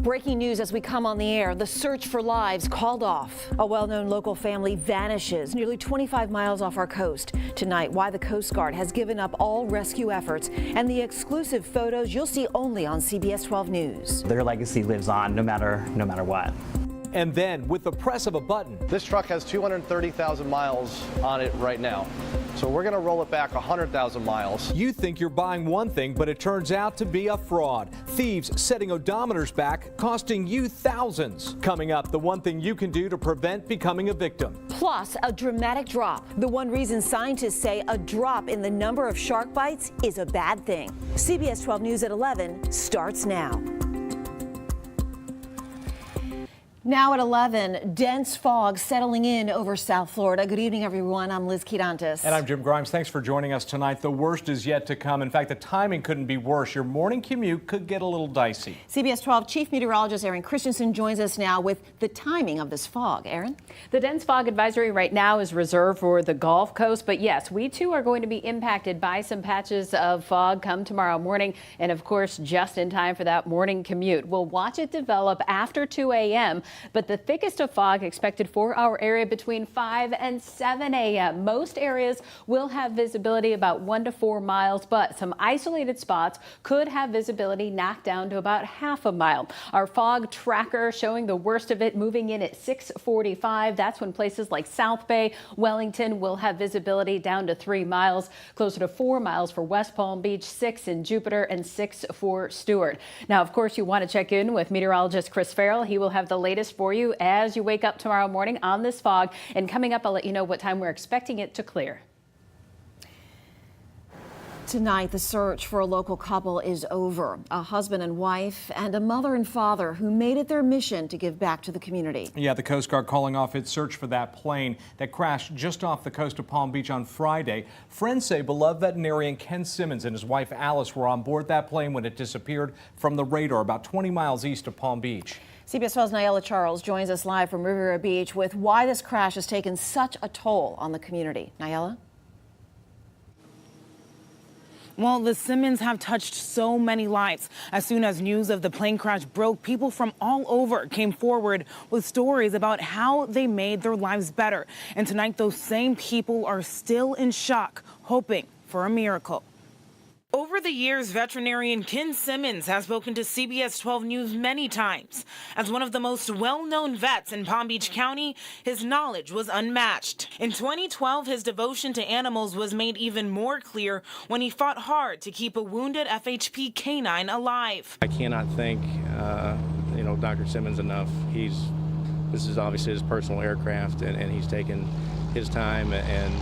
Breaking news as we come on the air. The search for lives called off. A well-known local family vanishes nearly 25 miles off our coast. Tonight, why the Coast Guard has given up all rescue efforts and the exclusive photos you'll see only on CBS 12 News. Their legacy lives on no matter what. And then, with the press of a button, this truck has 230,000 miles on it right now. So we're going to roll it back 100,000 miles. You think you're buying one thing, but it turns out to be a fraud. Thieves setting odometers back, costing you thousands. Coming up, the one thing you can do to prevent becoming a victim. Plus, a dramatic drop. The one reason scientists say a drop in the number of shark bites is a bad thing. CBS 12 News at 11 starts now. Now at 11, dense fog settling in over South Florida. Good evening, everyone. I'm Liz Quirantes. And I'm Jim Grimes. Thanks for joining us tonight. The worst is yet to come. In fact, the timing couldn't be worse. Your morning commute could get a little dicey. CBS 12 Chief Meteorologist Aaron Christensen joins us now with the timing of this fog. Aaron? The dense fog advisory right now is reserved for the Gulf Coast. But yes, we too are going to be impacted by some patches of fog come tomorrow morning. And of course, just in time for that morning commute. We'll watch it develop after 2 a.m. But the thickest of fog expected for our area between 5 and 7 a.m. Most areas will have visibility about 1 to 4 miles, but some isolated spots could have visibility knocked down to about half a mile. Our fog tracker showing the worst of it moving in at 6:45. That's when places like South Bay, Wellington will have visibility down to 3 miles, closer to 4 miles for West Palm Beach, 6 in Jupiter, and 6 for Stewart. Now, of course, you want to check in with meteorologist Chris Farrell. He will have the latest for you as you wake up tomorrow morning on this fog. And coming up, I'll let you know what time we're expecting it to clear. Tonight, the search for a local couple is over. A husband and wife and a mother and father who made it their mission to give back to the community. Yeah, the Coast Guard calling off its search for that plane that crashed just off the coast of Palm Beach on Friday. Friends say beloved veterinarian Ken Simmons and his wife Alice were on board that plane when it disappeared from the radar about 20 miles east of Palm Beach. CBS 12's Nyela Charles joins us live from Riviera Beach with why this crash has taken such a toll on the community. Nyela? Well, the Simmons have touched so many lives. As soon as news of the plane crash broke, people from all over came forward with stories about how they made their lives better. And tonight, those same people are still in shock, hoping for a miracle. Over the years, veterinarian Ken Simmons has spoken to CBS 12 News many times. As one of the most well-known vets in Palm Beach County, his knowledge was unmatched. In 2012, his devotion to animals was made even more clear when he fought hard to keep a wounded FHP canine alive. I cannot thank, Dr. Simmons enough. This is obviously his personal aircraft, and he's taken his time, and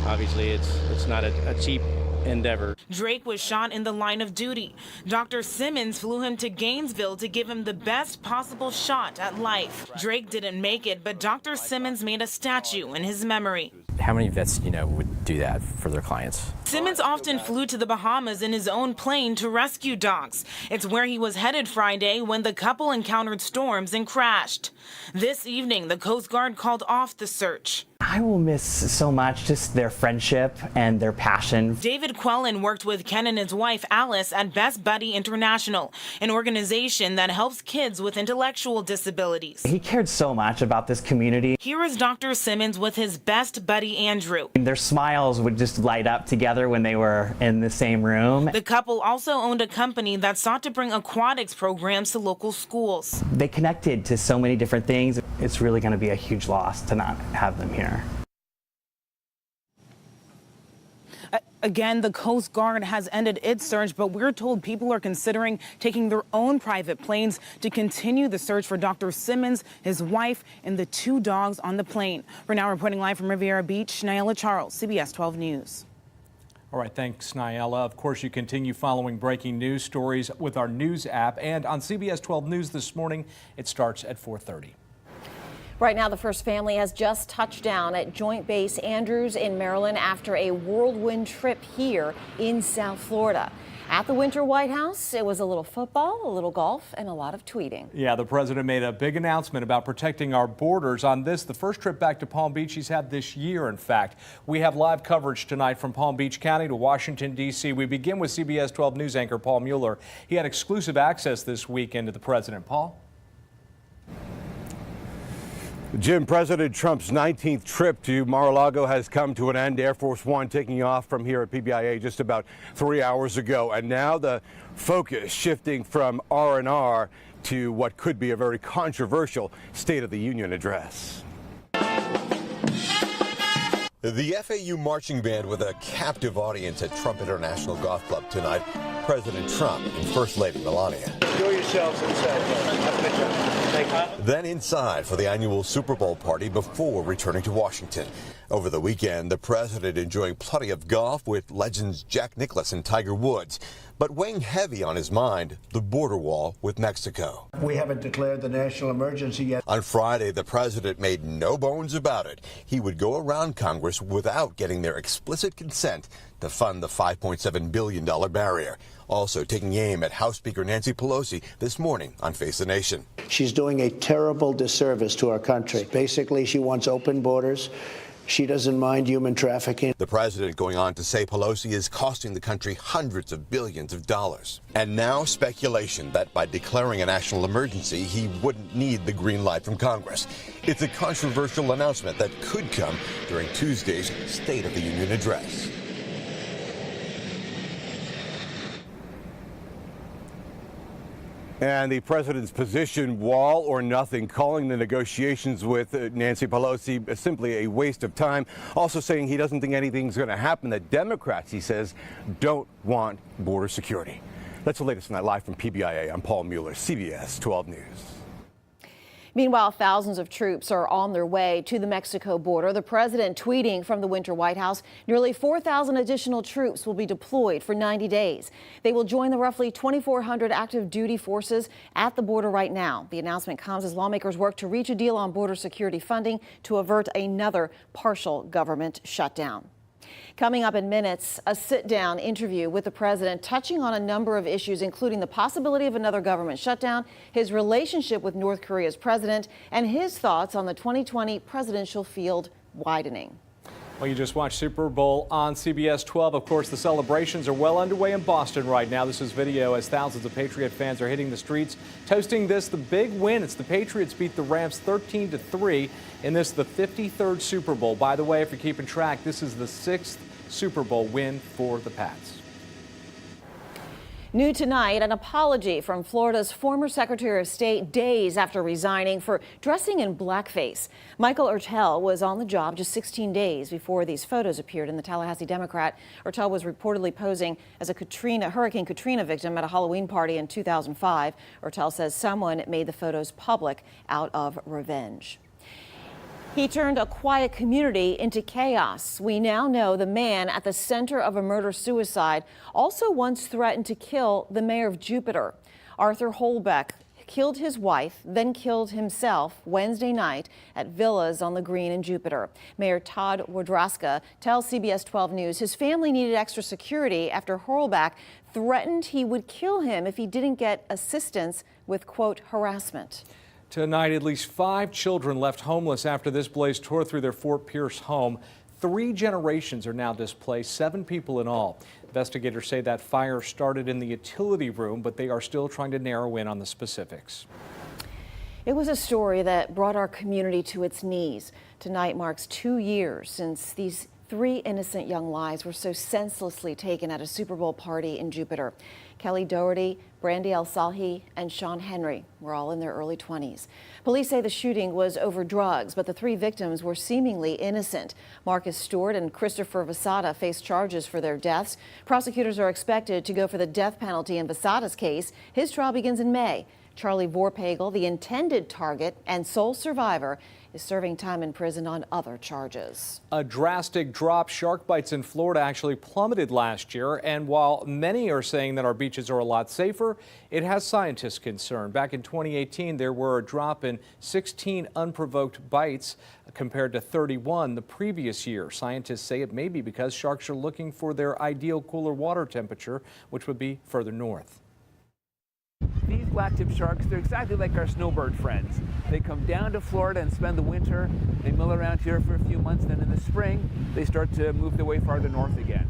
obviously it's not a cheap endeavor. Drake was shot in the line of duty. Dr. Simmons flew him to Gainesville to give him the best possible shot at life. Drake didn't make it, but Dr. Simmons made a statue in his memory. How many vets, would do that for their clients? Simmons often flew to the Bahamas in his own plane to rescue dogs. It's where he was headed Friday when the couple encountered storms and crashed. This evening, the Coast Guard called off the search. I will miss so much just their friendship and their passion. David Quellen worked with Ken and his wife Alice at Best Buddy International, an organization that helps kids with intellectual disabilities. He cared so much about this community. Here is Dr. Simmons with his best buddy Andrew. Their smiles would just light up together when they were in the same room. The couple also owned a company that sought to bring aquatics programs to local schools. They connected to so many different things. It's really going to be a huge loss to not have them here. Again, the Coast Guard has ended its search, but we're told people are considering taking their own private planes to continue the search for Dr. Simmons, his wife, and the 2 dogs on the plane. We're now reporting live from Riviera Beach, Nyela Charles, CBS 12 News. All right, thanks, Nyela. Of course, you continue following breaking news stories with our news app. And on CBS 12 News this morning, it starts at 4:30. Right now, the first family has just touched down at Joint Base Andrews in Maryland after a whirlwind trip here in South Florida. At the Winter White House, it was a little football, a little golf, and a lot of tweeting. Yeah, the president made a big announcement about protecting our borders on this, the first trip back to Palm Beach he's had this year, in fact. We have live coverage tonight from Palm Beach County to Washington, D.C. We begin with CBS 12 News anchor Paul Mueller. He had exclusive access this weekend to the president. Paul? Jim, President Trump's 19th trip to Mar-a-Lago has come to an end. Air Force One taking off from here at PBIA just about 3 hours ago. And now the focus shifting from R&R to what could be a very controversial State of the Union address. The FAU marching band with a captive audience at Trump International Golf Club tonight. President Trump and First Lady Melania. Enjoy yourselves inside. Have a good time. Thank you. Then inside for the annual Super Bowl party before returning to Washington. Over the weekend, the president enjoying plenty of golf with legends Jack Nicklaus and Tiger Woods. But weighing heavy on his mind, the border wall with Mexico. We haven't declared the national emergency yet. On Friday, the president made no bones about it. He would go around Congress without getting their explicit consent to fund the $5.7 billion barrier. Also taking aim at House Speaker Nancy Pelosi this morning on Face the Nation. She's doing a terrible disservice to our country. Basically, she wants open borders. She doesn't mind human trafficking. The president going on to say Pelosi is costing the country hundreds of billions of dollars. And now speculation that by declaring a national emergency, he wouldn't need the green light from Congress. It's a controversial announcement that could come during Tuesday's State of the Union address. And the president's position, wall or nothing, calling the negotiations with Nancy Pelosi simply a waste of time. Also saying he doesn't think anything's going to happen. That Democrats, he says, don't want border security. That's the latest on that. Live from PBIA, I'm Paul Mueller, CBS 12 News. Meanwhile, thousands of troops are on their way to the Mexico border. The president tweeting from the Winter White House, nearly 4,000 additional troops will be deployed for 90 days. They will join the roughly 2,400 active duty forces at the border right now. The announcement comes as lawmakers work to reach a deal on border security funding to avert another partial government shutdown. Coming up in minutes, a sit-down interview with the president touching on a number of issues, including the possibility of another government shutdown, his relationship with North Korea's president, and his thoughts on the 2020 presidential field widening. Well, you just watched Super Bowl on CBS 12. Of course, the celebrations are well underway in Boston right now. This is video as thousands of Patriot fans are hitting the streets, toasting this the big win. It's the Patriots beat the Rams 13-3 in this, the 53rd Super Bowl. By the way, if you're keeping track, this is the 6th Super Bowl win for the Pats. New tonight, an apology from Florida's former Secretary of State days after resigning for dressing in blackface. Michael Ertel was on the job just 16 days before these photos appeared in the Tallahassee Democrat. Ertel was reportedly posing as a Hurricane Katrina victim at a Halloween party in 2005. Ertel says someone made the photos public out of revenge. He turned a quiet community into chaos. We now know the man at the center of a murder-suicide also once threatened to kill the mayor of Jupiter. Arthur Holbeck killed his wife, then killed himself Wednesday night at villas on the Green in Jupiter. Mayor Todd Wodraska tells CBS 12 News his family needed extra security after Holbeck threatened he would kill him if he didn't get assistance with, quote, harassment. Tonight, at least 5 children left homeless after this blaze tore through their Fort Pierce home. 3 generations are now displaced, 7 people in all. Investigators say that fire started in the utility room, but they are still trying to narrow in on the specifics. It was a story that brought our community to its knees. Tonight marks 2 years since these 3 innocent young lives were so senselessly taken at a Super Bowl party in Jupiter. Kelly Doherty, Brandy El-Salhi, and Sean Henry were all in their early 20s. Police say the shooting was over drugs, but the 3 victims were seemingly innocent. Marcus Stewart and Christopher LaSota face charges for their deaths. Prosecutors are expected to go for the death penalty in LaSota's case. His trial begins in May. Charlie Vorpagel, the intended target and sole survivor, is serving time in prison on other charges. A drastic drop. Shark bites in Florida actually plummeted last year, and while many are saying that our beaches beaches are a lot safer, it has scientists concerned. Back in 2018, there were a drop in 16 unprovoked bites compared to 31 the previous year. Scientists say it may be because sharks are looking for their ideal cooler water temperature, which would be further north. These black-tip sharks, they're exactly like our snowbird friends. They come down to Florida and spend the winter. They mill around here for a few months, then in the spring, they start to move their way farther north again.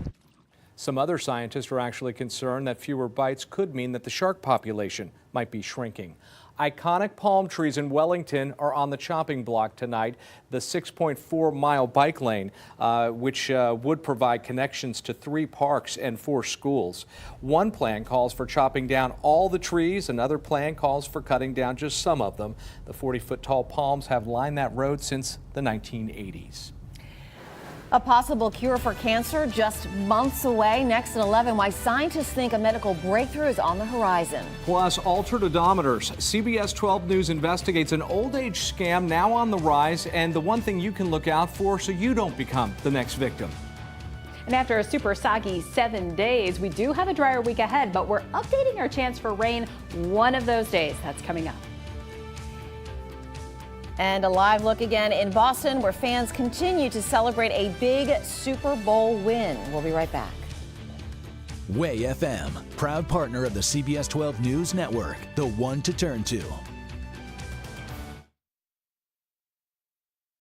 Some other scientists are actually concerned that fewer bites could mean that the shark population might be shrinking. Iconic palm trees in Wellington are on the chopping block tonight. The 6.4-mile bike lane, which would provide connections to 3 parks and 4 schools. One plan calls for chopping down all the trees. Another plan calls for cutting down just some of them. The 40-foot tall palms have lined that road since the 1980s. A possible cure for cancer just months away. Next at 11, why scientists think a medical breakthrough is on the horizon. Plus, altered odometers. CBS 12 News investigates an old age scam now on the rise, and the one thing you can look out for so you don't become the next victim. And after a super soggy 7 days, we do have a drier week ahead, but we're updating our chance for rain one of those days. That's coming up. And a live look again in Boston, where fans continue to celebrate a big Super Bowl win. We'll be right back. Way FM, proud partner of the CBS 12 News Network, the one to turn to.